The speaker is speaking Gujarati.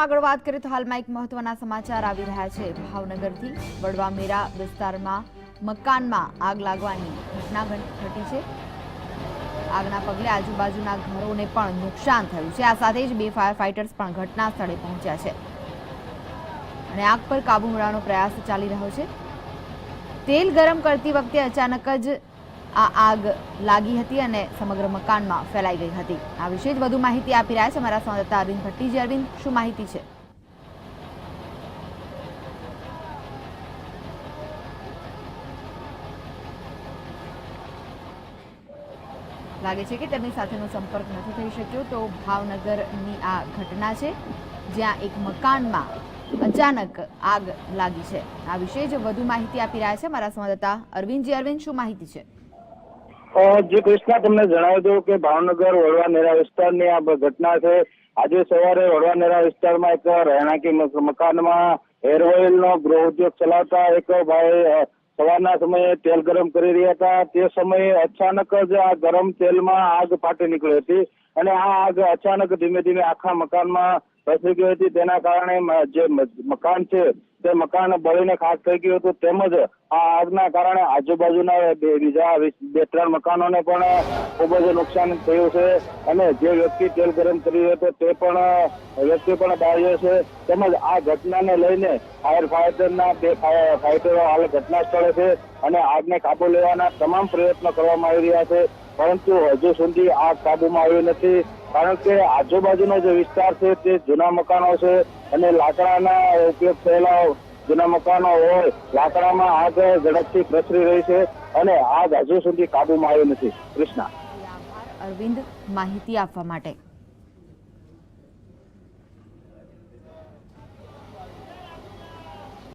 આગળ વાત કરીએ તો હાલમાં એક મહત્વના સમાચાર આવી રહ્યા છે। ભાવનગરથી વડવા મેરા વિસ્તારમાં મકાનમાં આગ લાગવાની ઘટના ઘટી છે। આગના પગલે આજુબાજુના ઘરોને પણ નુકસાન થયું છે। આ સાથે જ બે ફાયર ફાઇટર્સ પણ ઘટના સ્થળે પહોંચ્યા છે અને આગ પર કાબુ મેળવવાનો પ્રયાસ ચાલી રહ્યો છે। તેલ ગરમ કરતી વખતે અચાનક જ આ આગ લાગી હતી અને સમગ્ર મકાનમાં ફેલાઈ ગઈ હતી। આ વિશે જ વધુ માહિતી આપી રહ્યા છે અમારા સંવાદદાતા અરવિંદ ભટ્ટીજી। અરવિંદ, શું માહિતી છે? લાગે છે કે તેમની સાથેનો સંપર્ક નથી થઈ શક્યો। તો ભાવનગરની આ ઘટના છે જ્યાં એક મકાનમાં અચાનક આગ લાગી છે। આ વિશે જ વધુ માહિતી આપી રહ્યા છે અમારા સંવાદદાતા અરવિંદજી। અરવિંદ, શું માહિતી છે? જે કૃષ્ણા તમને જણાવી દઉં કે ભાવનગર વડવા નેરા વિસ્તારની આ ઘટના છે। આજે સવારે વડવા નેરા વિસ્તારમાં એક રહેણાંકી મકાનમાં હેર ઓઇલનો ગૃહ ઉદ્યોગ ચલાવતા એક ભાઈ સવારના સમયે તેલ ગરમ કરી રહ્યા હતા। તે સમયે અચાનક જ આ ગરમ તેલમાં આગ ફાટી નીકળી હતી અને આ આગ અચાનક ધીમે ધીમે આખા મકાનમાં પ્રસરી ગઈ હતી। તેના કારણે જે મકાન છે તે મકાન બળીને ખાક થઈ ગયું હતું। તેમજ આ આગના કારણે આજુબાજુના બીજા 2-3 મકાનોને પણ ખૂબ જ નુકસાન થયું છે અને જે વ્યક્તિ તેલ ગરમ કરી રહ્યો હતો તે પણ વ્યક્તિ પણ બાળ્યો છે। તેમજ આ ઘટનાને લઈને ફાયર ફાઈટરના 2 ફાઈટરો હાલ ઘટના સ્થળે છે અને આગને કાબુ લેવાના તમામ પ્રયત્નો કરવામાં આવી રહ્યા છે, પરંતુ હજુ સુધી આગ કાબુમાં આવી નથી। કારણ કે આજુબાજુનો જે વિસ્તાર છે તે જૂના મકાનો છે અને લાકડાના ઉપયોગ થયેલા જૂના મકાનો હોય, લાકડામાં આગ ઝડપથી પ્રસરી રહી છે અને આગ હજુ સુધી કાબુમાં આવી નથી। કૃષ્ણા, અરવિંદ, માહિતી આપવા માટે।